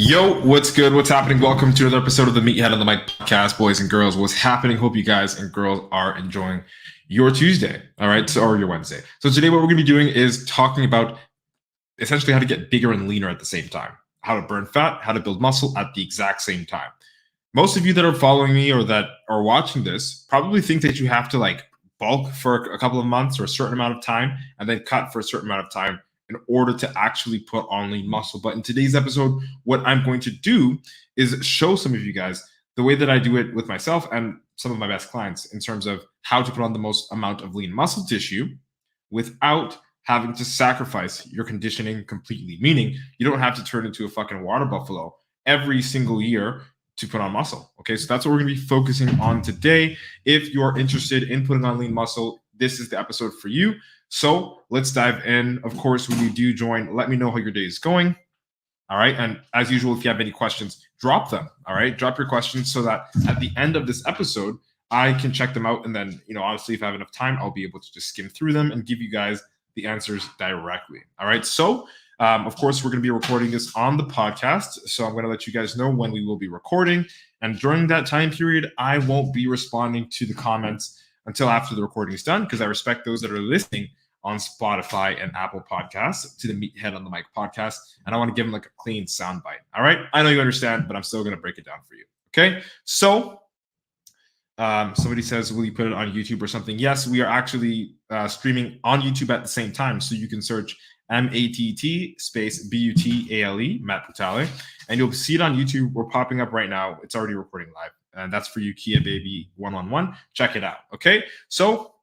Yo, what's good? What's happening? Welcome to another episode of the Meathead on the Mic podcast, boys and girls. What's happening? Hope you guys and girls are enjoying your Tuesday, all right, or your Wednesday. So today what we're going to be doing is talking about essentially how to get bigger and leaner at the same time, how to burn fat, how to build muscle at the exact same time. Most of you that are following me or that are watching this probably think that you have to like bulk for a couple of months or a certain amount of time and then cut for a certain amount of time in order to actually put on lean muscle. But in today's episode, what I'm going to do is show some of you guys the way that I do it with myself and some of my best clients in terms of how to put on the most amount of lean muscle tissue without having to sacrifice your conditioning completely. Meaning you don't have to turn into a fucking water buffalo every single year to put on muscle. Okay, so that's what we're going to be focusing on today. If you're interested in putting on lean muscle, this is the episode for you. So let's dive in. Of course, when you do join, let me know how your day is going. All right. And as usual, if you have any questions, drop them. All right. Drop your questions so that at the end of this episode, I can check them out. And then, honestly, if I have enough time, I'll be able to just skim through them and give you guys the answers directly. All right. So, of course, we're going to be recording this on the podcast. So I'm going to let you guys know when we will be recording. And during that time period, I won't be responding to the comments until after the recording is done, because I respect those that are listening on Spotify and Apple Podcasts to the Meathead on the Mic podcast. And I want to give them like a clean soundbite. All right. I know you understand, but I'm still going to break it down for you. Okay. So somebody says, will you put it on YouTube or something? Yes, we are actually streaming on YouTube at the same time. So you can search MEATHEADS space BUTALE, Matt Butale, and you'll see it on YouTube. We're popping up right now. It's already recording live. And that's for you, Kia Baby 111. Check it out. Okay. So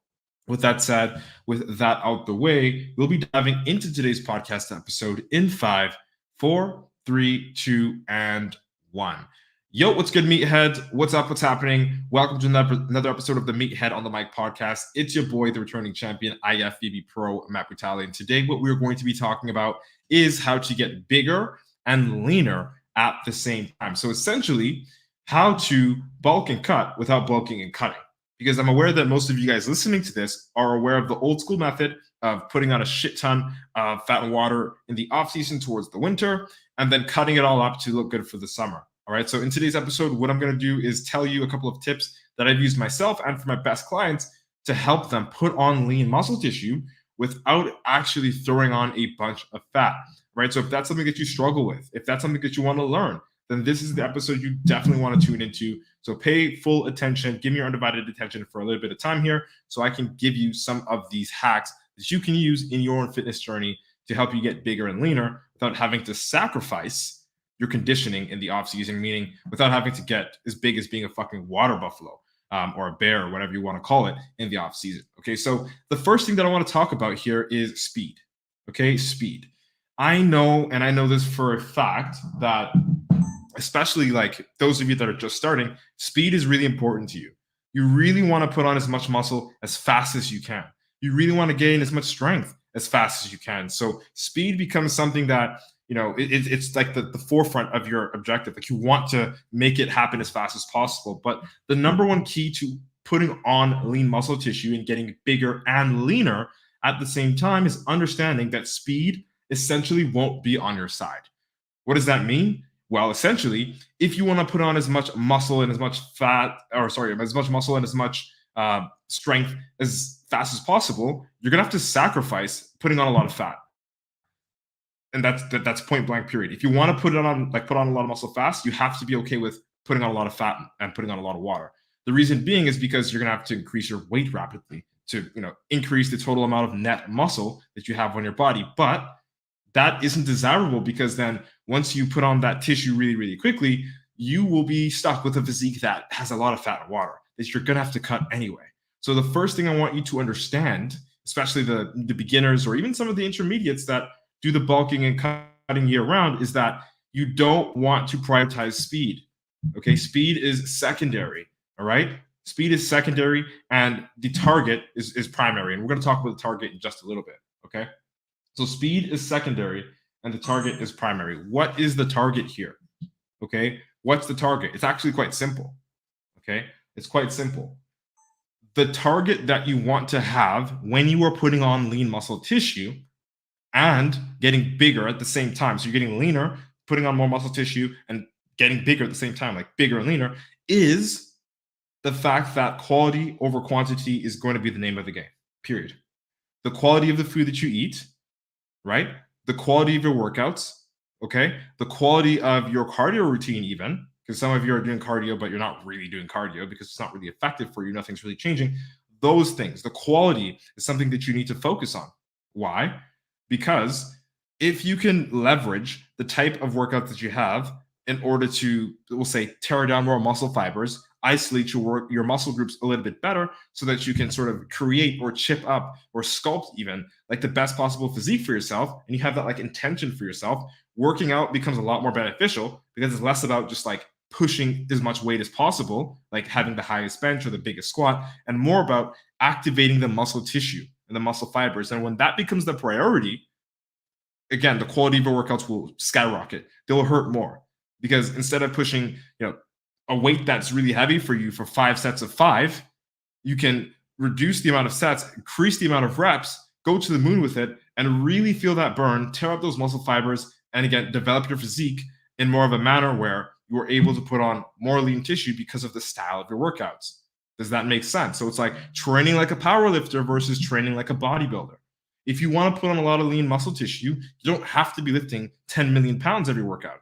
with that said, with that out the way, we'll be diving into today's podcast episode in 5, 4, 3, 2, and 1. Yo, what's good, Meatheads? What's up? What's happening? Welcome to another episode of the Meathead on the Mic podcast. It's your boy, the returning champion, IFBB PRO, Matt Butale. And today, what we're going to be talking about is how to get bigger and leaner at the same time. So essentially, how to bulk and cut without bulking and cutting. Because I'm aware that most of you guys listening to this are aware of the old school method of putting on a shit ton of fat and water in the off season towards the winter, and then cutting it all up to look good for the summer. All right. So in today's episode, what I'm going to do is tell you a couple of tips that I've used myself and for my best clients to help them put on lean muscle tissue without actually throwing on a bunch of fat. Right. So if that's something that you struggle with, if that's something that you want to learn, then this is the episode you definitely want to tune into. So pay full attention, give me your undivided attention for a little bit of time here so I can give you some of these hacks that you can use in your own fitness journey to help you get bigger and leaner without having to sacrifice your conditioning in the off season, meaning without having to get as big as being a fucking water buffalo or a bear or whatever you want to call it in the off season. Okay, so the first thing that I want to talk about here is speed. Okay, speed. I know, and I know this for a fact, that especially like those of you that are just starting, speed is really important to you. You really want to put on as much muscle as fast as you can. You really want to gain as much strength as fast as you can. So speed becomes something that, it's like the forefront of your objective. Like you want to make it happen as fast as possible. But the number one key to putting on lean muscle tissue and getting bigger and leaner at the same time is understanding that speed essentially won't be on your side. What does that mean? Well, essentially, if you want to put on as much muscle and as much as much muscle and as much strength as fast as possible, you're gonna have to sacrifice putting on a lot of fat, and that's point blank. Period. If you want to put on a lot of muscle fast, you have to be okay with putting on a lot of fat and putting on a lot of water. The reason being is because you're gonna have to increase your weight rapidly to increase the total amount of net muscle that you have on your body, but that isn't desirable because then once you put on that tissue really, really quickly, you will be stuck with a physique that has a lot of fat and water that you're going to have to cut anyway. So the first thing I want you to understand, especially the beginners or even some of the intermediates that do the bulking and cutting year round, is that you don't want to prioritize speed. Okay, speed is secondary. All right, speed is secondary and the target is primary. And we're going to talk about the target in just a little bit. Okay. So speed is secondary and the target is primary. What is the target here? Okay. What's the target? It's actually quite simple. Okay. It's quite simple. The target that you want to have when you are putting on lean muscle tissue and getting bigger at the same time. So you're getting leaner putting on more muscle tissue and getting bigger at the same time, like bigger and leaner, is the fact that quality over quantity is going to be the name of the game, period. The quality of the food that you eat, right? The quality of your workouts, okay? The quality of your cardio routine, even, because some of you are doing cardio, but you're not really doing cardio because it's not really effective for you. Nothing's really changing. Those things, the quality is something that you need to focus on. Why? Because if you can leverage the type of workout that you have in order to, we'll say, tear down more muscle fibers, isolate your muscle groups a little bit better so that you can sort of create or chip up or sculpt even like the best possible physique for yourself, and you have that like intention for yourself, working out becomes a lot more beneficial because it's less about just like pushing as much weight as possible, like having the highest bench or the biggest squat, and more about activating the muscle tissue and the muscle fibers. And when that becomes the priority, again, the quality of your workouts will skyrocket. They'll hurt more because instead of pushing, a weight that's really heavy for you for 5 sets of 5, you can reduce the amount of sets, increase the amount of reps, go to the moon with it, and really feel that burn, tear up those muscle fibers, and again, develop your physique in more of a manner where you are able to put on more lean tissue because of the style of your workouts. Does that make sense? So it's like training like a powerlifter versus training like a bodybuilder. If you want to put on a lot of lean muscle tissue, you don't have to be lifting 10 million pounds every workout.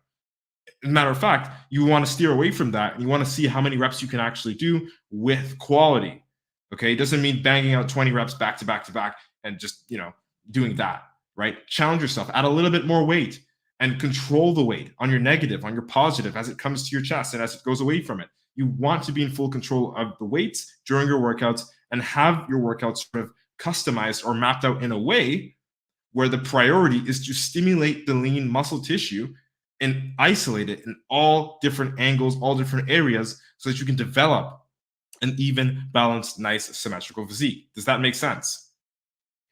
As a matter of fact, you want to steer away from that, and you want to see how many reps you can actually do with quality. Okay, it doesn't mean banging out 20 reps back to back to back and just doing that, right? Challenge yourself, add a little bit more weight, and control the weight on your negative, on your positive as it comes to your chest and as it goes away from it. You want to be in full control of the weights during your workouts and have your workouts sort of customized or mapped out in a way where the priority is to stimulate the lean muscle tissue and isolate it in all different angles, all different areas, so that you can develop an even, balanced, nice, symmetrical physique. Does that make sense?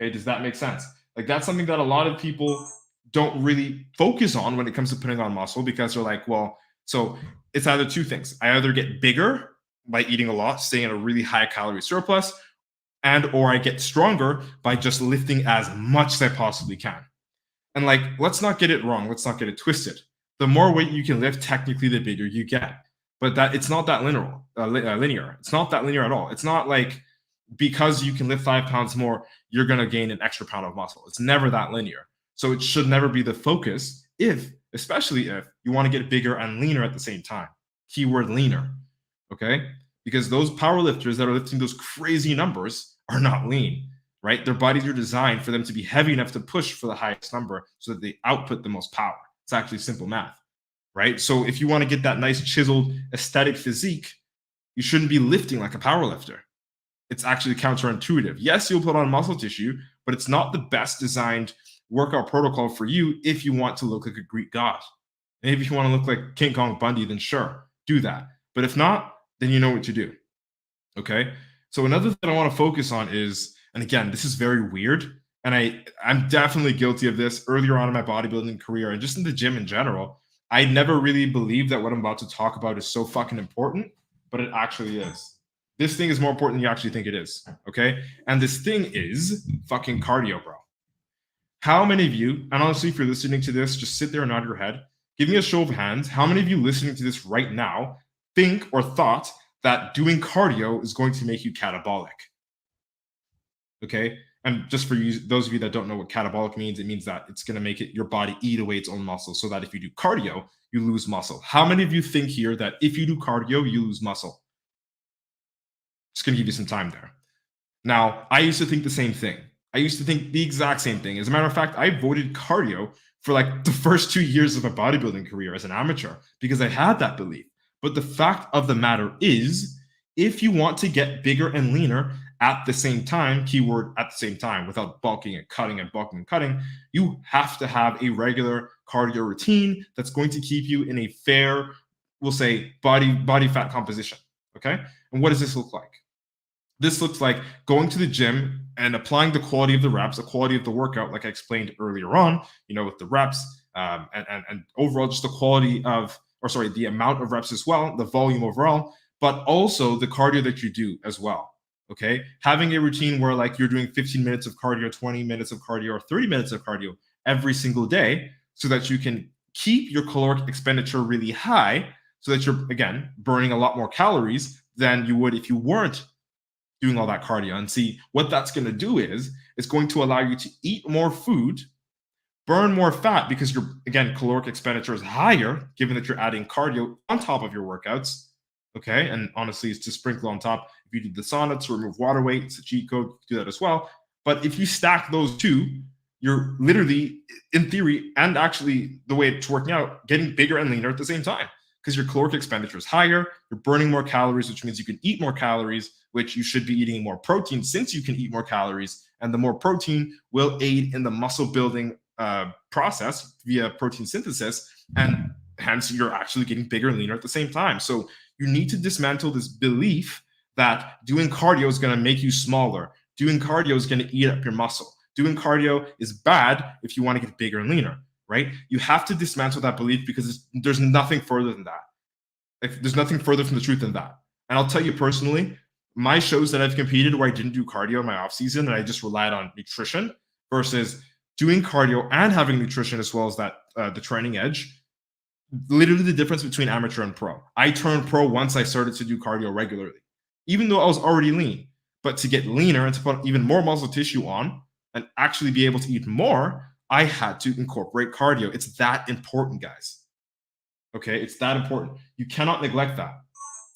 Okay, does that make sense? Like, that's something that a lot of people don't really focus on when it comes to putting on muscle, because they're like, well, so it's either two things. I either get bigger by eating a lot, staying at a really high calorie surplus, or I get stronger by just lifting as much as I possibly can. And like, let's not get it wrong. Let's not get it twisted. The more weight you can lift, technically, the bigger you get. But that it's not that linear. It's not that linear at all. It's not like because you can lift 5 pounds more, you're going to gain an extra pound of muscle. It's never that linear. So it should never be the focus, especially if you want to get bigger and leaner at the same time. Keyword leaner, okay? Because those power lifters that are lifting those crazy numbers are not lean, right? Their bodies are designed for them to be heavy enough to push for the highest number so that they output the most power. It's actually simple math, right? So if you want to get that nice chiseled aesthetic physique, you shouldn't be lifting like a power lifter. It's actually counterintuitive. Yes, you'll put on muscle tissue, but it's not the best designed workout protocol for you if you want to look like a Greek god. And if you want to look like King Kong Bundy, then sure, do that. But if not, then you know what to do, okay? So another thing I want to focus on is, and again, this is very weird, and I'm definitely guilty of this earlier on in my bodybuilding career and just in the gym in general. I never really believed that what I'm about to talk about is so fucking important, but it actually is. This thing is more important than you actually think it is, okay? And this thing is fucking cardio, bro. How many of you, and honestly, if you're listening to this, just sit there and nod your head. Give me a show of hands. How many of you listening to this right now think or thought that doing cardio is going to make you catabolic? Okay? And just for you, those of you that don't know what catabolic means, it means that it's going to make your body eat away its own muscle so that if you do cardio, you lose muscle. How many of you think here that if you do cardio, you lose muscle? Just going to give you some time there. Now, I used to think the same thing. I used to think the exact same thing. As a matter of fact, I avoided cardio for like the first 2 years of my bodybuilding career as an amateur because I had that belief. But the fact of the matter is, if you want to get bigger and leaner at the same time, keyword at the same time, without bulking and cutting and bulking and cutting, you have to have a regular cardio routine that's going to keep you in a fair, we'll say, body fat composition, okay? And what does this look like? This looks like going to the gym and applying the quality of the reps, the quality of the workout, like I explained earlier on, with the reps and overall just the quality of, the amount of reps as well, the volume overall, but also the cardio that you do as well, okay? Having a routine where like you're doing 15 minutes of cardio, 20 minutes of cardio, or 30 minutes of cardio every single day so that you can keep your caloric expenditure really high so that you're, again, burning a lot more calories than you would if you weren't doing all that cardio. And see, what that's going to do is it's going to allow you to eat more food, burn more fat, because your, again, caloric expenditure is higher, given that you're adding cardio on top of your workouts. Okay. And honestly, it's to sprinkle on top. If you do the sauna to remove water weight, it's a cheat code, you can do that as well. But if you stack those two, you're literally, in theory, and actually the way it's working out, getting bigger and leaner at the same time, because your caloric expenditure is higher, you're burning more calories, which means you can eat more calories, which you should be eating more protein since you can eat more calories. And the more protein will aid in the muscle building process via protein synthesis. And hence you're actually getting bigger and leaner at the same time. So you need to dismantle this belief that doing cardio is going to make you smaller. Doing cardio is going to eat up your muscle. Doing cardio is bad if you want to get bigger and leaner, right? You have to dismantle that belief, because there's nothing further than that. There's nothing further from the truth than that. And I'll tell you personally, my shows that I've competed where I didn't do cardio in my off season and I just relied on nutrition versus doing cardio and having nutrition as well as that the training edge, literally the difference between amateur and pro. I turned pro once I started to do cardio regularly, even though I was already lean. But to get leaner and to put even more muscle tissue on and actually be able to eat more, I had to incorporate cardio. It's that important, guys. Okay, it's that important. You cannot neglect that.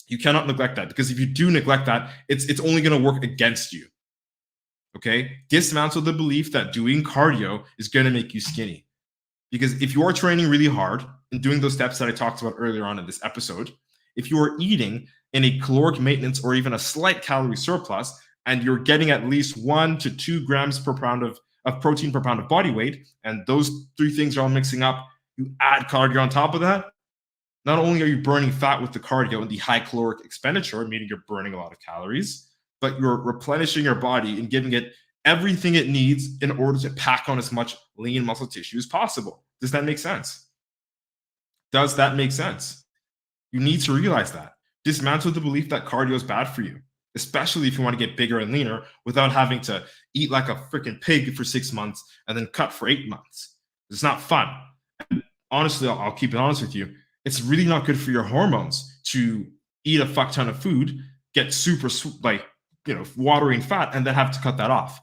You cannot neglect that, because if you do neglect that, it's only going to work against you. Okay, dismantle the belief that doing cardio is going to make you skinny. Because if you are training really hard and doing those steps that I talked about earlier on in this episode, if you are eating in a caloric maintenance or even a slight calorie surplus, and you're getting at least 1 to 2 grams per pound of protein per pound of body weight, and those three things are all mixing up, you add cardio on top of that, not only are you burning fat with the cardio and the high caloric expenditure, meaning you're burning a lot of calories, but you're replenishing your body and giving it everything it needs in order to pack on as much lean muscle tissue as possible. Does that make sense? Does that make sense? You need to realize that. Dismantle the belief that cardio is bad for you, especially if you want to get bigger and leaner without having to eat like a freaking pig for 6 months and then cut for 8 months. It's not fun. And honestly, I'll keep it honest with you. It's really not good for your hormones to eat a fuck ton of food, get super watery and fat, and then have to cut that off,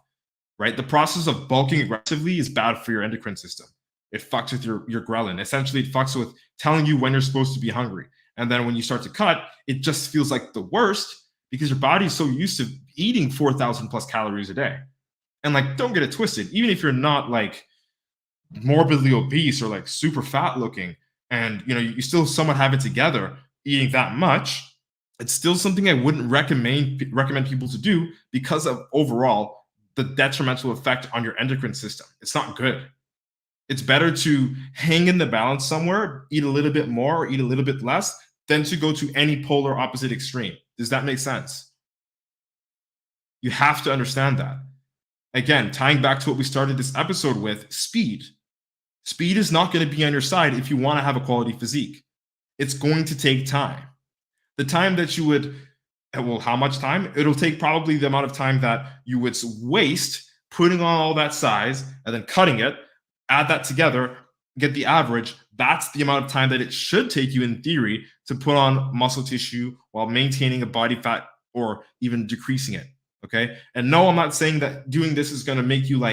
right? The process of bulking aggressively is bad for your endocrine system. It fucks with your ghrelin. Essentially, it fucks with telling you when you're supposed to be hungry. And then when you start to cut, it just feels like the worst, because your body is so used to eating 4,000 plus calories a day. And don't get it twisted. Even if you're not morbidly obese or super fat looking, and you still somewhat have it together, eating that much, it's still something I wouldn't recommend people to do, because of overall the detrimental effect on your endocrine system. It's not good. It's better to hang in the balance somewhere, eat a little bit more or eat a little bit less, than to go to any polar opposite extreme. Does that make sense? You have to understand that. Again, tying back to what we started this episode with, speed. Speed is not going to be on your side if you want to have a quality physique. It's going to take time. The time that you would, how much time? It'll take probably the amount of time that you would waste putting on all that size and then cutting it, add that together, get the average. That's the amount of time that it should take you in theory to put on muscle tissue while maintaining a body fat or even decreasing it. Okay. And no, I'm not saying that doing this is going to make you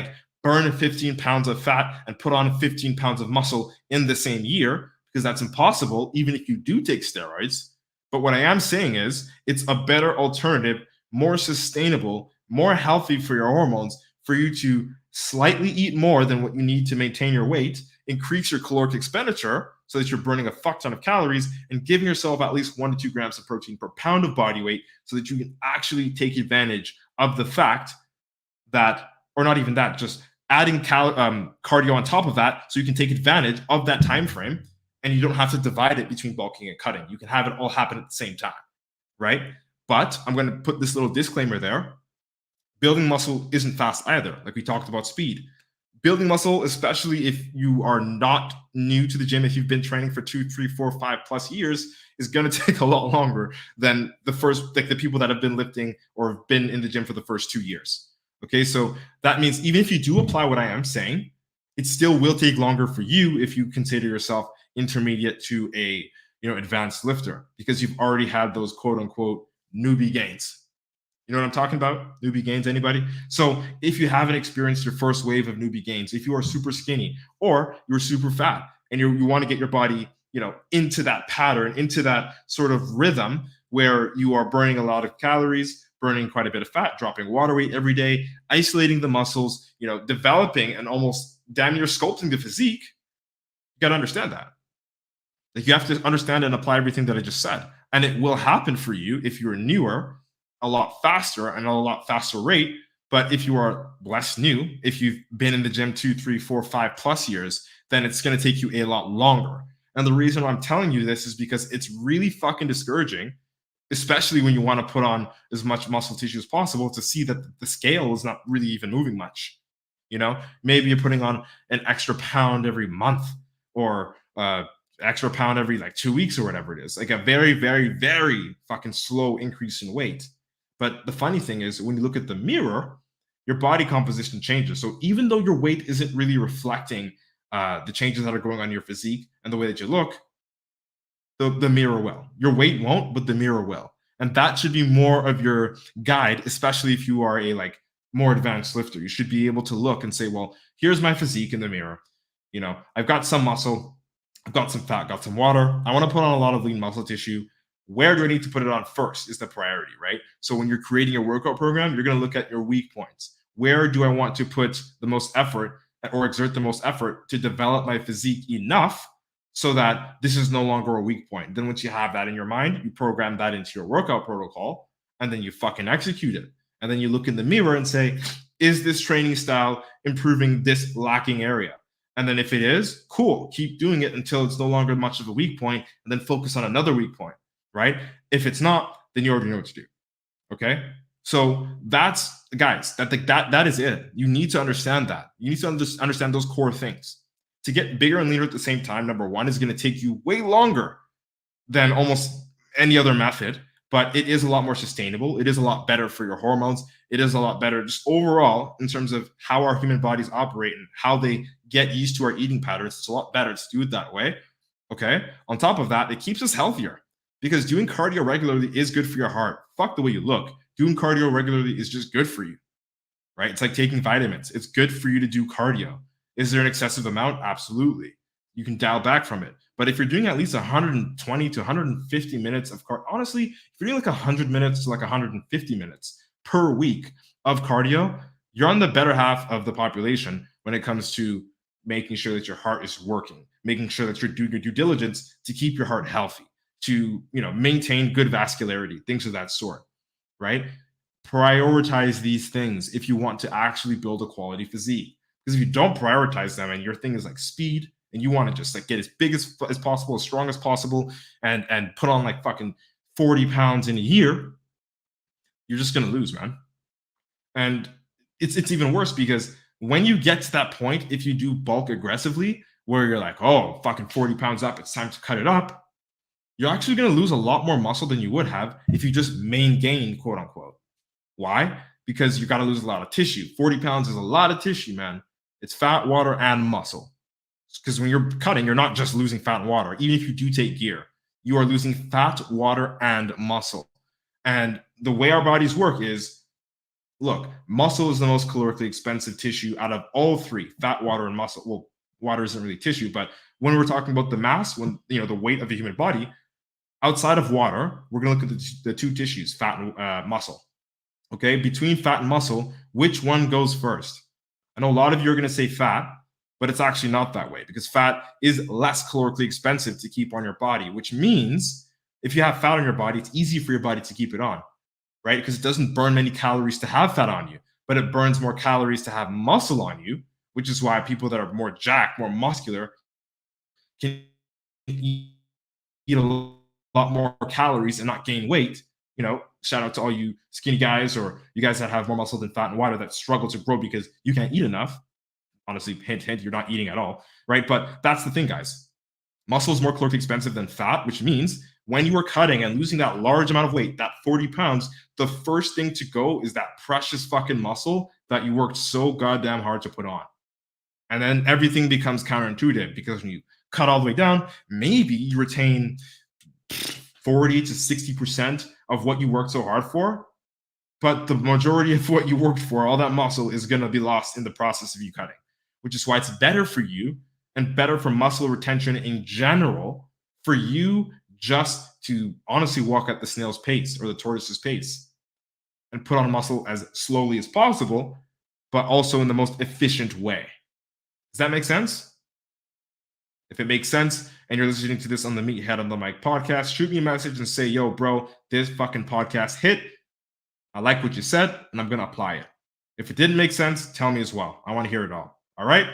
burn 15 pounds of fat and put on 15 pounds of muscle in the same year, because that's impossible, even if you do take steroids. But what I am saying is it's a better alternative, more sustainable, more healthy for your hormones, for you to slightly eat more than what you need to maintain your weight, increase your caloric expenditure so that you're burning a fuck ton of calories, and giving yourself at least 1 to 2 grams of protein per pound of body weight, so that you can actually take advantage of the fact that, or not even that, just adding cardio on top of that, so you can take advantage of that time frame, and you don't have to divide it between bulking and cutting. You can have it all happen at the same time, right? But I'm going to put this little disclaimer there. Building muscle isn't fast either. Like we talked about speed. Building muscle, especially if you are not new to the gym, if you've been training for 2, 3, 4, 5+ years, is going to take a lot longer than the people that have been lifting or have been in the gym for the first 2 years. Okay, so that means even if you do apply what I am saying, it still will take longer for you if you consider yourself intermediate to a advanced lifter, because you've already had those quote unquote newbie gains. You know what I'm talking about? Newbie gains, anybody? So if you haven't experienced your first wave of newbie gains, if you are super skinny or you're super fat and you want to get your body, into that pattern, into that sort of rhythm where you are burning a lot of calories, burning quite a bit of fat, dropping water weight every day, isolating the muscles, developing and almost damn near sculpting the physique, you got to understand that. Like, you have to understand and apply everything that I just said. And it will happen for you if you're newer, a lot faster and a lot faster rate. But if you are less new, if you've been in the gym 2, 3, 4, 5+ years, then it's going to take you a lot longer. And the reason why I'm telling you this is because it's really fucking discouraging, especially when you want to put on as much muscle tissue as possible, to see that the scale is not really even moving much. Maybe you're putting on an extra pound every month, or extra pound every like 2 weeks or whatever it is, like a very, very, very fucking slow increase in weight. But the funny thing is, when you look at the mirror, your body composition changes. So even though your weight isn't really reflecting the changes that are going on in your physique and the way that you look, the mirror will. Your weight won't, but the mirror will. And that should be more of your guide, especially if you are a more advanced lifter. You should be able to look and say, well, here's my physique in the mirror. I've got some muscle, I've got some fat, got some water. I want to put on a lot of lean muscle tissue. Where do I need to put it on first is the priority, right? So when you're creating a workout program, you're going to look at your weak points. Where do I want to put the most effort or exert the most effort to develop my physique enough so that this is no longer a weak point? Then once you have that in your mind, you program that into your workout protocol, and then you fucking execute it. And then you look in the mirror and say, is this training style improving this lacking area? And then if it is, cool, keep doing it until it's no longer much of a weak point, and then focus on another weak point, right? If it's not, then you already know what to do. Okay? So that's, guys, that is it. You need to understand that. You need to understand those core things. To get bigger and leaner at the same time, number one, is going to take you way longer than almost any other method, but it is a lot more sustainable. It is a lot better for your hormones. It is a lot better just overall in terms of how our human bodies operate and how they get used to our eating patterns. It's a lot better to do it that way. Okay. On top of that, it keeps us healthier, because doing cardio regularly is good for your heart. Fuck the way you look. Doing cardio regularly is just good for you, right? It's like taking vitamins. It's good for you to do cardio. Is there an excessive amount? Absolutely. You can dial back from it. But if you're doing at least 120 to 150 minutes of cardio, honestly, if you're doing like 100 minutes to like 150 minutes per week of cardio, you're on the better half of the population when it comes to making sure that your heart is working, making sure that you're doing your due diligence to keep your heart healthy, to maintain good vascularity, things of that sort, right? Prioritize these things if you want to actually build a quality physique. Because if you don't prioritize them and your thing is like speed, and you want to just like get as big as possible, as strong as possible, and put on like fucking 40 pounds in a year, you're just gonna lose, man. And it's even worse, because when you get to that point, if you do bulk aggressively, where you're like, oh, fucking 40 pounds up, it's time to cut it up, you're actually gonna lose a lot more muscle than you would have if you just main gain, quote unquote. Why? Because you got to lose a lot of tissue. 40 pounds is a lot of tissue, man. It's fat, water, and muscle. Because when you're cutting, you're not just losing fat and water. Even if you do take gear, you are losing fat, water, and muscle. And the way our bodies work is, look, muscle is the most calorically expensive tissue out of all three, fat, water, and muscle. Well, water isn't really tissue, but when we're talking about the mass, when the weight of the human body, outside of water, we're going to look at the two tissues, fat and muscle. Okay, between fat and muscle, which one goes first? I know a lot of you are going to say fat, but it's actually not that way, because fat is less calorically expensive to keep on your body, which means if you have fat on your body, it's easy for your body to keep it on, right? Because it doesn't burn many calories to have fat on you, but it burns more calories to have muscle on you, which is why people that are more jacked, more muscular, can eat a lot more calories and not gain weight. Shout out to all you skinny guys, or you guys that have more muscle than fat and water that struggle to grow because you can't eat enough. Honestly, hint, hint, you're not eating at all, right? But that's the thing, guys. Muscle is more calorically expensive than fat, which means when you are cutting and losing that large amount of weight, that 40 pounds, the first thing to go is that precious fucking muscle that you worked so goddamn hard to put on. And then everything becomes counterintuitive because when you cut all the way down, maybe you retain 40 to 60% of what you worked so hard for. But the majority of what you worked for, all that muscle, is going to be lost in the process of you cutting, which is why it's better for you and better for muscle retention in general for you just to honestly walk at the snail's pace or the tortoise's pace and put on muscle as slowly as possible, but also in the most efficient way. Does that make sense? If it makes sense and you're listening to this on the Meathead on the Mic podcast, shoot me a message and say, yo, bro, this fucking podcast hit. I like what you said, and I'm going to apply it. If it didn't make sense, tell me as well. I want to hear it all. All right?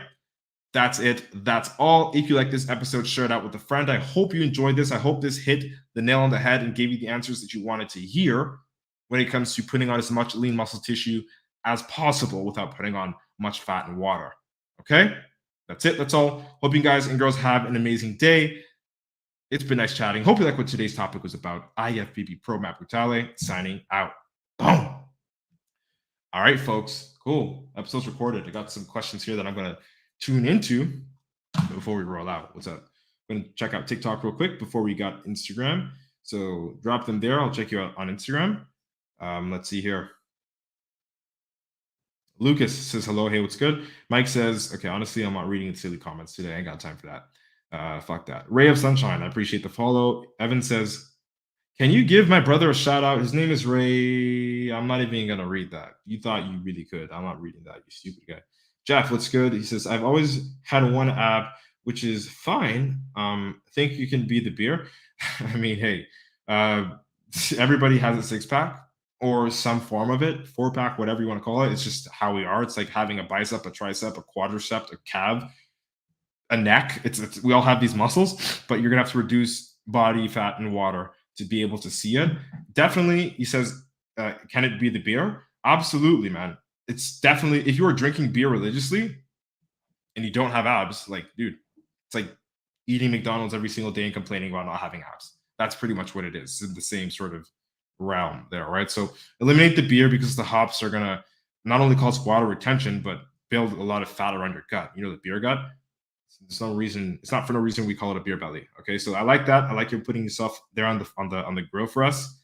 That's it. That's all. If you like this episode, share it out with a friend. I hope you enjoyed this. I hope this hit the nail on the head and gave you the answers that you wanted to hear when it comes to putting on as much lean muscle tissue as possible without putting on much fat and water. Okay? That's it. That's all. Hope you guys and girls have an amazing day. It's been nice chatting. Hope you like what today's topic was about. IFBB PRO Matt Brutale signing out. Boom. All right, folks. Cool. Episode's recorded. I got some questions here that I'm going to tune into before we roll out. What's up? I'm going to check out TikTok real quick before we got Instagram. So drop them there. I'll check you out on Instagram. Let's see here. Lucas says, hello. Hey, what's good? Mike says, okay, honestly, I'm not reading the silly comments today. I ain't got time for that. Fuck that. Ray of Sunshine. I appreciate the follow. Evan says, can you give my brother a shout out? His name is Ray. I'm not even going to read that. You thought you really could. I'm not reading that, you stupid guy. Jeff, what's good? He says, I've always had one ab, which is fine. Think you can be the beer? I mean, hey, everybody has a six-pack or some form of it, four-pack, whatever you want to call it. It's just how we are. It's like having a bicep, a tricep, a quadricep, a calf, a neck. It's we all have these muscles, but you're going to have to reduce body fat and water to be able to see it. Definitely, he says, can it be the beer? Absolutely, man. It's definitely, if you are drinking beer religiously and you don't have abs, like, dude, it's like eating McDonald's every single day and complaining about not having abs. That's pretty much what it is. It's in the same sort of realm there, right? So eliminate the beer because the hops are going to not only cause water retention, but build a lot of fat around your gut. You know, the beer gut? There's no reason. It's not for no reason we call it a beer belly. Okay, so I like that. I like you putting yourself there on the grill for us.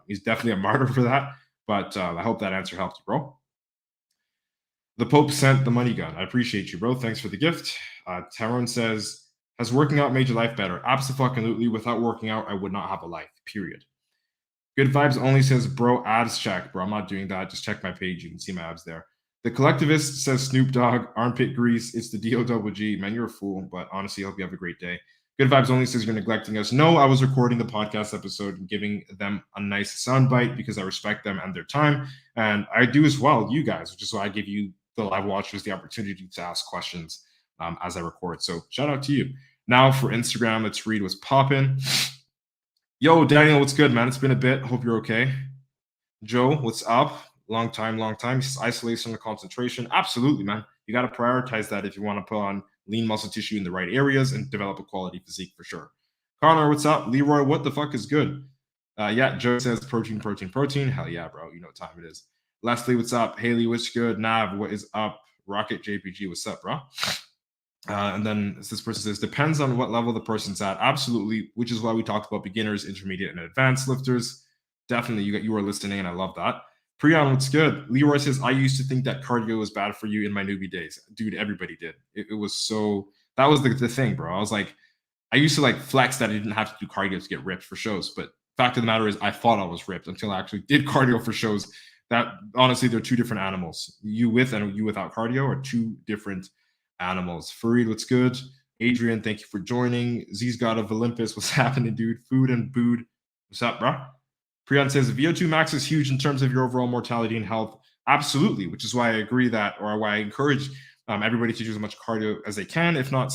He's definitely a martyr for that. But I hope that answer helped you, bro. The Pope sent the money gun. I appreciate you, bro. Thanks for the gift. Tyrone says, has working out made your life better? Absolutely. Without working out, I would not have a life. Period. Good Vibes only says, bro, abs check. Bro, I'm not doing that. Just check my page. You can see my abs there. The Collectivist says Snoop Dogg, armpit grease. It's the D-O-double-G. Man, you're a fool. But honestly, I hope you have a great day. Good Vibes only says you're neglecting us. No, I was recording the podcast episode and giving them a nice soundbite because I respect them and their time. And I do as well, you guys, which is why I give you, the live watchers, the opportunity to ask questions as I record. So shout out to you. Now for Instagram, let's read what's popping. Yo, Daniel, what's good, man? It's been a bit. Hope you're okay. Joe, what's up? Long time. Isolation and concentration. Absolutely, man. You got to prioritize that if you want to put on lean muscle tissue in the right areas and develop a quality physique for sure. Connor, what's up? Leroy, what the fuck is good? Yeah, Joe says protein. Hell yeah, bro. You know what time it is. Leslie, what's up? Haley, what's good? Nav, what is up? Rocket JPG, what's up, bro? And then this person says, depends on what level the person's at. Absolutely, which is why we talked about beginners, intermediate, and advanced lifters. Definitely, you are listening, and I love that. Priyan, what's good? Leroy says, I used to think that cardio was bad for you in my newbie days. Dude, everybody did. It was so, that was the thing, bro. I was like, I used to like flex that I didn't have to do cardio to get ripped for shows. But fact of the matter is, I thought I was ripped until I actually did cardio for shows. That honestly, they're two different animals. You with and you without cardio are two different animals. Fareed, what's good? Adrian, thank you for joining. Z's God of Olympus, what's happening, dude? Food and Bood, what's up, bro? Priyan says VO2 max is huge in terms of your overall mortality and health. Absolutely, which is why I agree that, or why I encourage everybody to do as much cardio as they can. If not,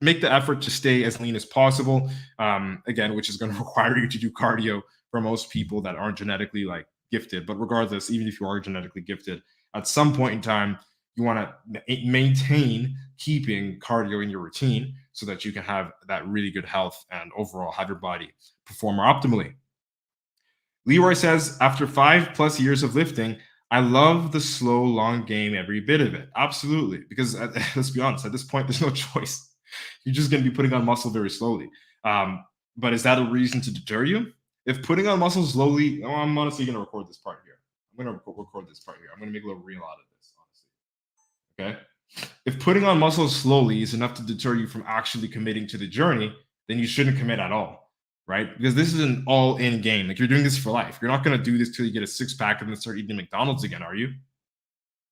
make the effort to stay as lean as possible. Again, which is going to require you to do cardio for most people that aren't genetically like gifted. But regardless, even if you are genetically gifted, at some point in time, you want to maintain keeping cardio in your routine so that you can have that really good health and overall have your body perform more optimally. Leroy says, after 5+ years of lifting, I love the slow, long game, every bit of it. Absolutely. Because let's be honest, at this point, there's no choice. You're just going to be putting on muscle very slowly. But is that a reason to deter you? If putting on muscle slowly, oh, I'm honestly going to record this part here. I'm going to record this part here. I'm going to make a little reel out of this, honestly. Okay. If putting on muscle slowly is enough to deter you from actually committing to the journey, then you shouldn't commit at all, right? Because this is an all-in game. Like, you're doing this for life. You're not going to do this till you get a six-pack and then start eating McDonald's again, are you?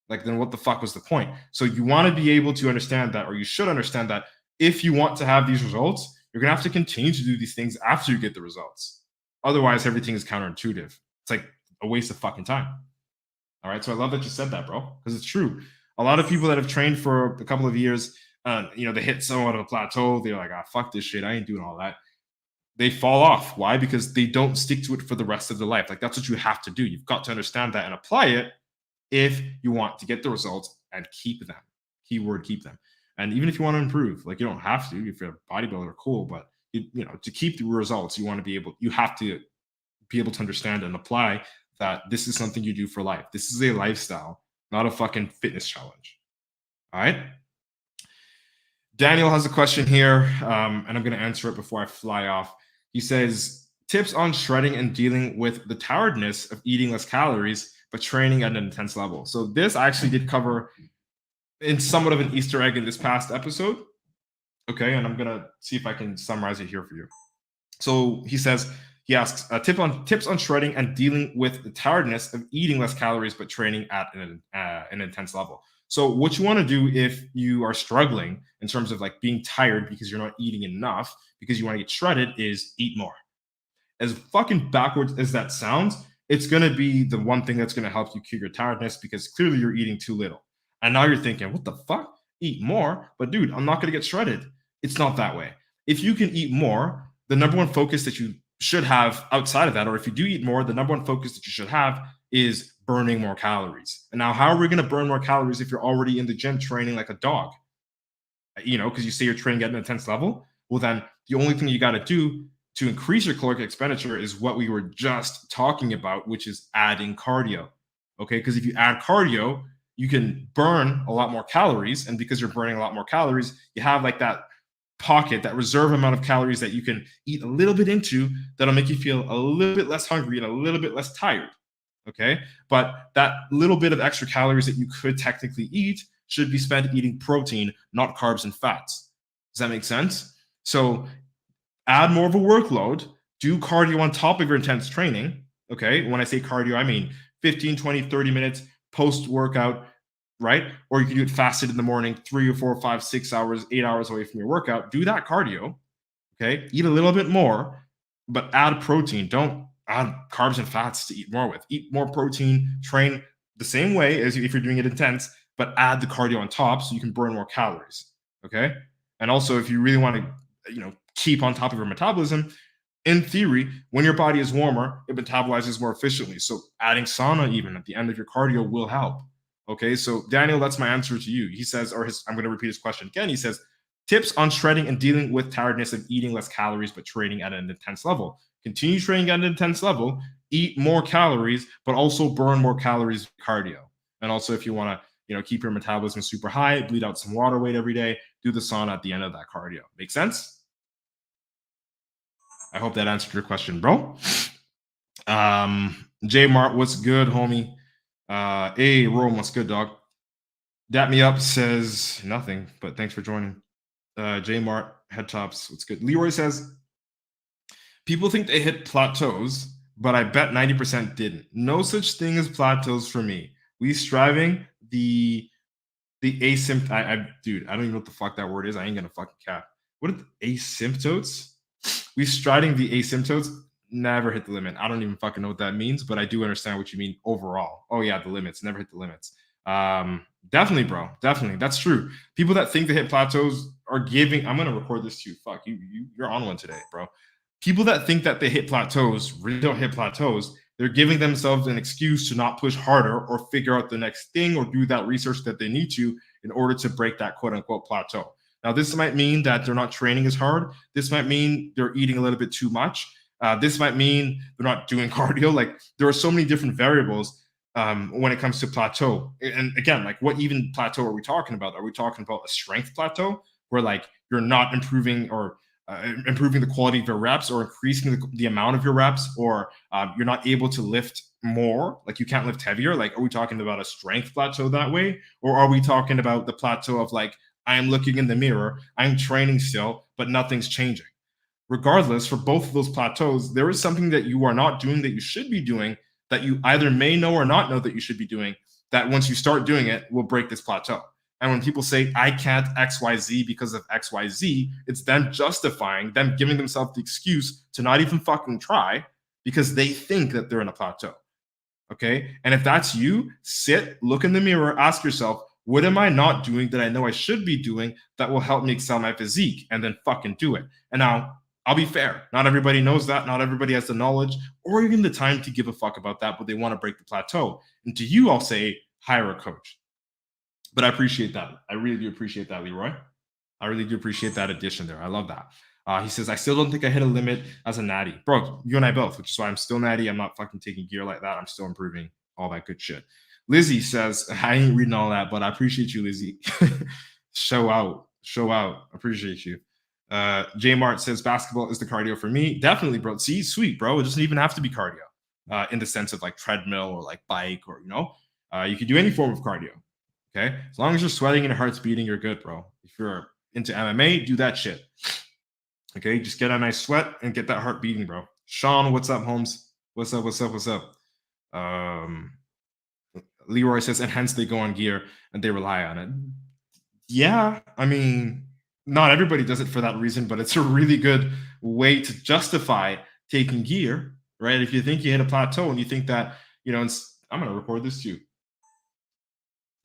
Like, then what the fuck was the point? So you want to be able to understand that, or you should understand that if you want to have these results, you're going to have to continue to do these things after you get the results. Otherwise, everything is counterintuitive. It's like a waste of fucking time. All right. So I love that you said that, bro, because it's true. A lot of people that have trained for a couple of years, they hit somewhat of a plateau. They're like, fuck this shit. I ain't doing all that. They fall off. Why? Because they don't stick to it for the rest of their life. Like, that's what you have to do. You've got to understand that and apply it if you want to get the results and keep them. Keyword, keep them. And even if you want to improve, like, you don't have to. If you're a bodybuilder, cool. But to keep the results, you have to be able to understand and apply that this is something you do for life. This is a lifestyle, not a fucking fitness challenge. All right. Daniel has a question here, and I'm going to answer it before I fly off. He says, tips on shredding and dealing with the tiredness of eating less calories, but training at an intense level. So this I actually did cover in somewhat of an Easter egg in this past episode. Okay, and I'm going to see if I can summarize it here for you. So he asks, tips on shredding and dealing with the tiredness of eating less calories, but training at an intense level. So what you want to do if you are struggling in terms of like being tired because you're not eating enough, because you want to get shredded, is eat more. As fucking backwards as that sounds, it's going to be the one thing that's going to help you cure your tiredness, because clearly you're eating too little. And now you're thinking, what the fuck? Eat more? But dude, I'm not going to get shredded. It's not that way. If you can eat more, the number one focus that you should have outside of that, or if you do eat more, the number one focus that you should have is burning more calories. And now, how are we going to burn more calories if you're already in the gym training like a dog? Because you say you're training at an intense level. Well, then the only thing you got to do to increase your caloric expenditure is what we were just talking about, which is adding cardio. Okay, because if you add cardio, you can burn a lot more calories. And because you're burning a lot more calories, you have like that pocket, that reserve amount of calories that you can eat a little bit into, that'll make you feel a little bit less hungry and a little bit less tired. Okay, but that little bit of extra calories that you could technically eat should be spent eating protein, not carbs and fats. Does that make sense? So add more of a workload, do cardio on top of your intense training. Okay, when I say cardio, I mean 15, 20, 30 minutes post-workout, right? Or you can do it fasted in the morning, 3 or 4 or 5, 6 hours, 8 hours away from your workout. Do that cardio. Okay, eat a little bit more, but add protein. Don't add carbs and fats to eat more with. Eat more protein, train the same way as if you're doing it intense, but add the cardio on top so you can burn more calories. Okay. And also, if you really want to, keep on top of your metabolism, in theory, when your body is warmer, it metabolizes more efficiently. So adding sauna even at the end of your cardio will help. Okay. So Daniel, that's my answer to you. He says, I'm going to repeat his question again. He says, tips on shredding and dealing with tiredness of eating less calories, but training at an intense level. Continue training at an intense level, eat more calories, but also burn more calories with cardio. And also, if you want to, keep your metabolism super high, bleed out some water weight every day, do the sauna at the end of that cardio. Make sense? I hope that answered your question, bro. J Mart, what's good, homie? Hey, Rome, what's good, dog? Dap Me Up says nothing, but thanks for joining. J Mart, head tops, what's good? Leroy says, people think they hit plateaus, but I bet 90% didn't. No such thing as plateaus for me. We striving the asymptotes. Dude, I don't even know what the fuck that word is. I ain't gonna fucking cap. What are the asymptotes? We striding the asymptotes, never hit the limit. I don't even fucking know what that means, but I do understand what you mean overall. Oh yeah, the limits, never hit the limits. Definitely, bro. Definitely. That's true. People that think they hit plateaus are giving, I'm going to record this too. Fuck, you're on one today, bro. People that think that they hit plateaus really don't hit plateaus. They're giving themselves an excuse to not push harder or figure out the next thing or do that research that they need to in order to break that quote unquote plateau. Now, this might mean that they're not training as hard. This might mean they're eating a little bit too much. This might mean they're not doing cardio. Like, there are so many different variables. when it comes to plateau. And again, like what even plateau are we talking about? Are we talking about a strength plateau where like you're not improving or improving the quality of your reps or increasing the amount of your reps, or you're not able to lift more, like you can't lift heavier? Like, are we talking about a strength plateau that way? Or are we talking about the plateau of like, I'm looking in the mirror, I'm training still, but nothing's changing? Regardless, for both of those plateaus, there is something that you are not doing that you should be doing, that you either may know or not know that you should be doing, that once you start doing it will break this plateau. And when people say, I can't XYZ because of XYZ, it's them justifying, them giving themselves the excuse to not even fucking try because they think that they're in a plateau. Okay. And if that's you, sit, look in the mirror, ask yourself, what am I not doing that I know I should be doing that will help me excel my physique? And then fucking do it. And now I'll be fair. Not everybody knows that. Not everybody has the knowledge or even the time to give a fuck about that, but they want to break the plateau. And to you, I'll say, hire a coach. But I appreciate that. I really do appreciate that, Leroy. I really do appreciate that addition there. I love that. He says, I still don't think I hit a limit as a natty. Bro, you and I both, which is why I'm still natty. I'm not fucking taking gear like that. I'm still improving, all that good shit. Lizzie says, I ain't reading all that, but I appreciate you, Lizzie. Show out. Appreciate you. J Mart says, basketball is the cardio for me. Definitely, bro. See, sweet, bro. It doesn't even have to be cardio in the sense of like treadmill or like bike or, you know, you can do any form of cardio. Okay. As long as you're sweating and your heart's beating, you're good, bro. If you're into MMA, do that shit. Okay. Just get a nice sweat and get that heart beating, bro. Sean, what's up, Holmes? What's up? Leroy says, and hence they go on gear and they rely on it. Yeah. I mean, not everybody does it for that reason, but it's a really good way to justify taking gear, right? If you think you hit a plateau and you think that, you know, I'm going to record this too.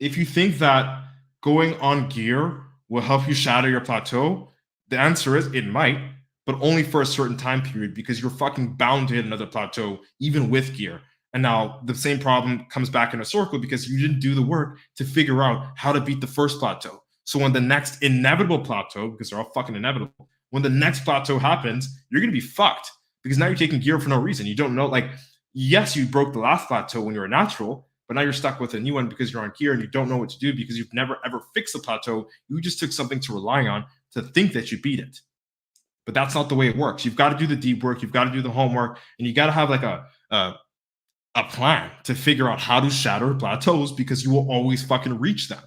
If you think that going on gear will help you shatter your plateau, the answer is it might, but only for a certain time period, because you're fucking bound to hit another plateau, even with gear. And now the same problem comes back in a circle because you didn't do the work to figure out how to beat the first plateau. So when the next inevitable plateau, because they're all fucking inevitable, when the next plateau happens, you're going to be fucked because now you're taking gear for no reason. You don't know, like, yes, you broke the last plateau when you were natural, but now you're stuck with a new one because you're on gear and you don't know what to do because you've never ever fixed the plateau. You just took something to rely on to think that you beat it. But that's not the way it works. You've got to do the deep work. You've got to do the homework, and you got to have like a plan to figure out how to shatter plateaus because you will always fucking reach them.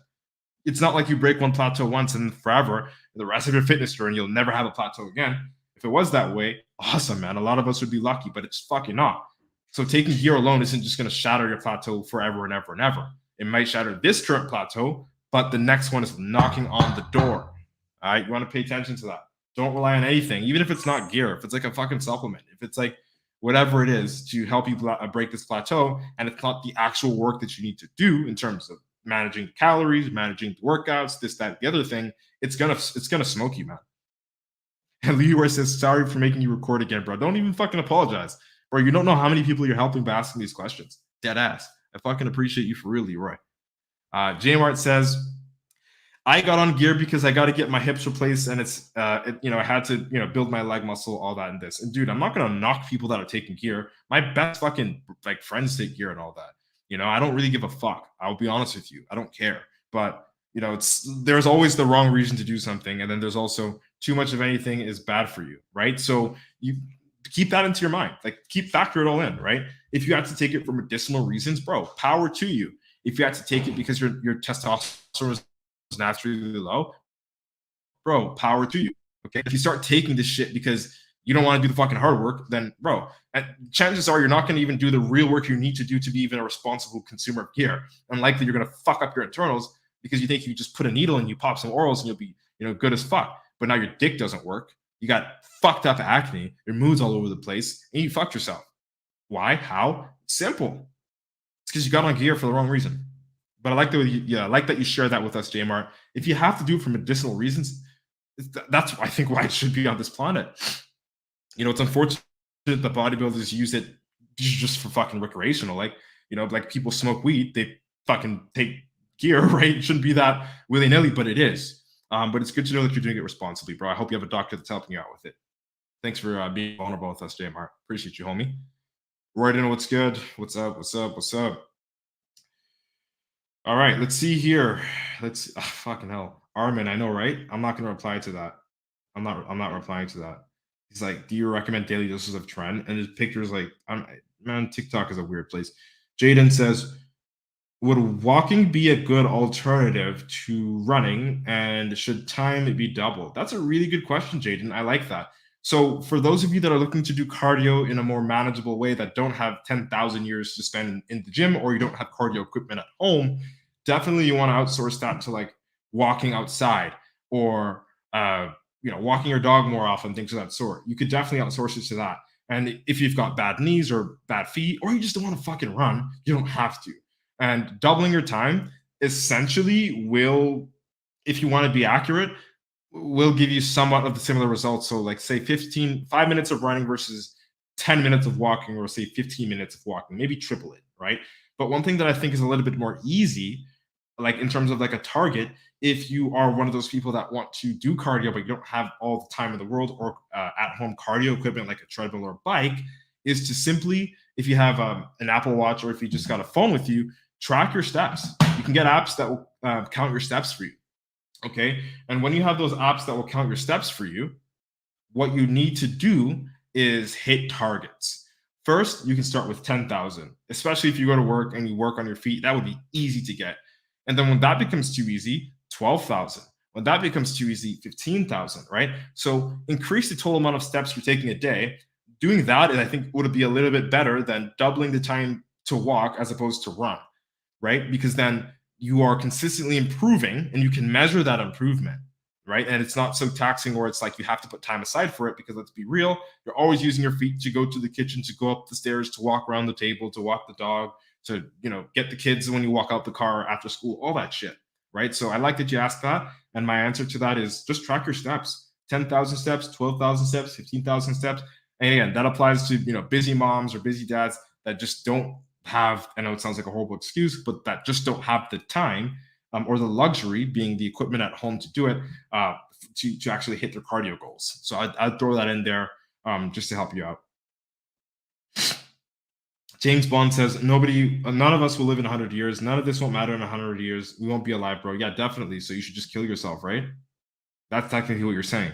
It's not like you break one plateau once and forever, the rest of your fitness journey, you'll never have a plateau again. If it was that way, awesome, man. A lot of us would be lucky, but it's fucking not. So taking gear alone isn't just going to shatter your plateau forever and ever and ever. It might shatter this current plateau, but the next one is knocking on the door. All right, you want to pay attention to that. Don't rely on anything, even if it's not gear, if it's like a fucking supplement, if it's like whatever it is to help you break this plateau, and it's not the actual work that you need to do in terms of managing calories, managing the workouts, this, that, the other thing, it's gonna smoke you, man. And Leroy says, sorry for making you record again, bro. Don't even fucking apologize. Bro, you don't know how many people you're helping by asking these questions. Dead ass. I fucking appreciate you for real, Leroy. J-Mart says, I got on gear because I got to get my hips replaced, and it's, I had to, build my leg muscle, all that and this. And dude, I'm not going to knock people that are taking gear. My best fucking like friends take gear and all that. I don't really give a fuck. I'll be honest with you. I don't care. But, there's always the wrong reason to do something. And then there's also too much of anything is bad for you, right? So you keep that into your mind. Like, factor it all in, right? If you have to take it for medicinal reasons, bro, power to you. If you have to take it because your testosterone is naturally low, bro, power to you. Okay. If you start taking this shit because you don't want to do the fucking hard work, then bro, chances are you're not going to even do the real work you need to do to be even a responsible consumer of gear. Unlikely you're going to fuck up your internals because you think you just put a needle and you pop some orals and you'll be, good as fuck. But now your dick doesn't work. You got fucked up acne, your mood's all over the place, and you fucked yourself. Why? How? Simple. It's because you got on gear for the wrong reason. But I like that you share that with us, J-Mart. If you have to do it for medicinal reasons, that's I think why it should be on this planet. It's unfortunate that bodybuilders use it just for fucking recreational. Like people smoke weed, they fucking take gear, right? It shouldn't be that willy-nilly, but it is. But it's good to know that you're doing it responsibly, bro. I hope you have a doctor that's helping you out with it. Thanks for being vulnerable with us, J-Mart. Appreciate you, homie. Roy, what's good? What's up? All right, let's see here. Fucking hell. Armin, I know, right? I'm not gonna reply to that. I'm not replying to that. He's like, do you recommend daily doses of trend? And his picture's like, man, TikTok is a weird place. Jaden says, would walking be a good alternative to running, and should time be doubled? That's a really good question, Jaden. I like that. So, for those of you that are looking to do cardio in a more manageable way, that don't have 10,000 years to spend in the gym, or you don't have cardio equipment at home, definitely you want to outsource that to like walking outside, or walking your dog more often, things of that sort. You could definitely outsource it to that. And if you've got bad knees or bad feet, or you just don't want to fucking run, you don't have to. And doubling your time essentially will, if you want to be accurate, will give you somewhat of the similar results. So like say 5 minutes of running versus 10 minutes of walking, or say 15 minutes of walking, maybe triple it, right? But one thing that I think is a little bit more easy, like in terms of like a target, if you are one of those people that want to do cardio but you don't have all the time in the world, or at home cardio equipment like a treadmill or a bike, is to simply, if you have an Apple Watch, or if you just got a phone with you, track your steps. You can get apps that will count your steps for you. Okay. And when you have those apps that will count your steps for you, what you need to do is hit targets. First, you can start with 10,000, especially if you go to work and you work on your feet. That would be easy to get. And then when that becomes too easy, 12,000. When that becomes too easy, 15,000, right? So increase the total amount of steps you're taking a day. Doing that, I think, would be a little bit better than doubling the time to walk as opposed to run, right? Because then you are consistently improving and you can measure that improvement, right? And it's not so taxing where it's like you have to put time aside for it, because let's be real, you're always using your feet to go to the kitchen, to go up the stairs, to walk around the table, to walk the dog, to get the kids when you walk out the car after school, all that shit, right? So I like that you asked that, and my answer to that is just track your steps. 10,000 steps, 12,000 steps, 15,000 steps. And again, that applies to busy moms or busy dads that just don't have, I know it sounds like a horrible excuse, but that just don't have the time, or the luxury, being the equipment at home to do it, to actually hit their cardio goals. So I'd throw that in there just to help you out. James Bond says, none of us will live in 100 years. None of this won't matter in 100 years. We won't be alive, bro. Yeah, definitely. So you should just kill yourself, right? That's technically what you're saying.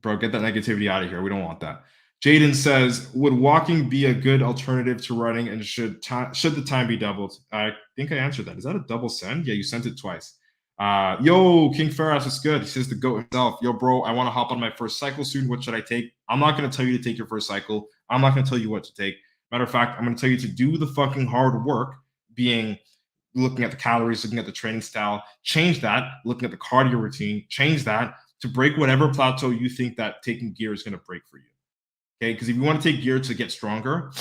Bro, get that negativity out of here. We don't want that. Jaden says, would walking be a good alternative to running, and should the time be doubled? I think I answered that. Is that a double send? Yeah, you sent it twice. Yo, King Ferras, what's good? He says the goat himself. Yo, bro, I want to hop on my first cycle soon. What should I take? I'm not going to tell you to take your first cycle. I'm not going to tell you what to take. Matter of fact, I'm going to tell you to do the fucking hard work, being looking at the calories, looking at the training style, change that, looking at the cardio routine, change that to break whatever plateau you think that taking gear is going to break for you. Okay, because if you want to take gear to get stronger,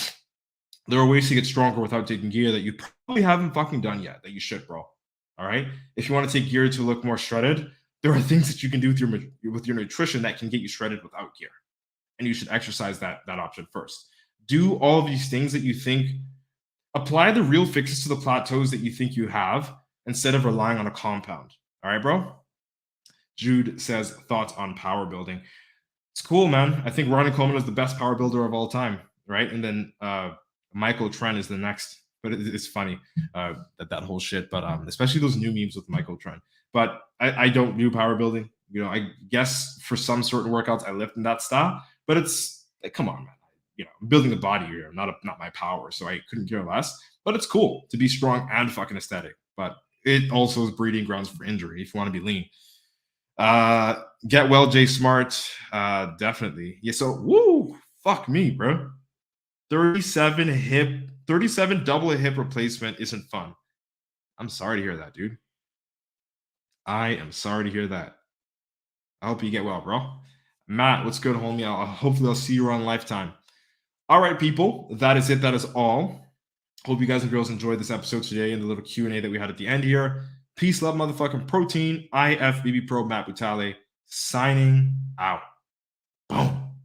there are ways to get stronger without taking gear that you probably haven't fucking done yet, that you should, bro. All right. If you want to take gear to look more shredded, there are things that you can do with your nutrition that can get you shredded without gear, and you should exercise that option first. Do all of these things that you think. Apply the real fixes to the plateaus that you think you have, instead of relying on a compound. All right, bro. Jude says, thoughts on power building. It's cool, man. I think Ronnie Coleman is the best power builder of all time, right? And then Michael Trent is the next. But it's funny that whole shit. But especially those new memes with Michael Trent. But I don't do power building. I guess for some certain workouts I lift in that style. But it's come on, man. I'm building a body here, not my power. So I couldn't care less. But it's cool to be strong and fucking aesthetic. But it also is breeding grounds for injury if you want to be lean. Get well, Jay Smart. Definitely. Yeah, so fuck me, bro. 37 double a hip replacement isn't fun. I'm sorry to hear that, dude. I am sorry to hear that. I hope you get well, bro. Matt, what's good, homie? Hopefully I'll see you around Lifetime. All right, people. That is it. That is all. Hope you guys and girls enjoyed this episode today and the little Q&A that we had at the end here. Peace, love, motherfucking protein. IFBB PRO Matt Butale signing out. Boom.